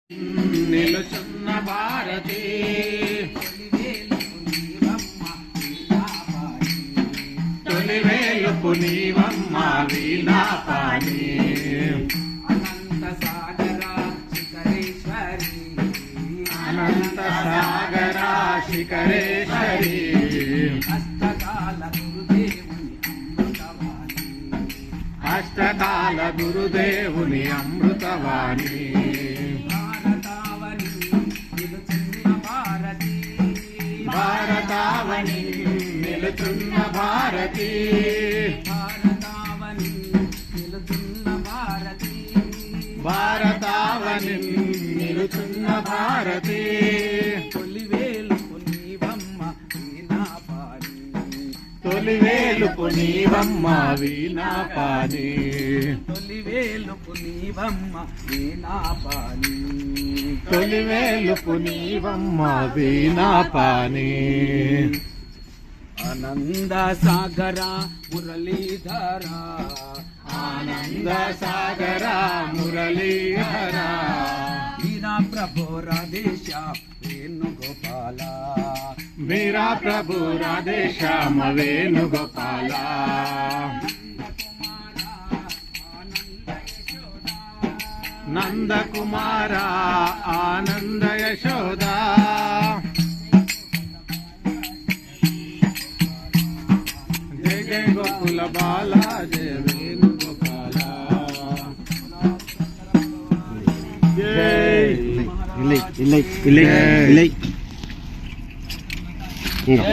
నిలుచున్న భారతి తొలి వేలుపు నీవమ్మ వీణాపాణి అనంత సాగరా శిఖరేశ్వరి అనంత సాగరా శిఖరేశ్వరి అష్టకాల గురుదేవుని అమృతవాణి భారతావని నిలుచున్న భారతి భారతావని నిలుచున్న భారతి భారతావని నిలుచున్న భారతి తొలివేలుపు నీవమ్మ వీణాపాణి తొలివేలుపు నీవమ్మ వీణాపాణి తొలివేలుపు నీవమ్మ వీణాపాణి తొలివేలుపు నీవమ్మ వీణాపాణి ఆనంద సాగర మురళీధర ఆనంద సాగర మురళీధర వీరా ప్రభో రాధేశ వేణుగోపాల మీరా ప్రభు రాధేశ్యామ వేణుగోపాల నందకుమార ఆనంద యశోద జయ జయ గోకుల బాల జయ వేణుగోపాల జై இல்லை இல்லை இல்லை இல்லை இல்லை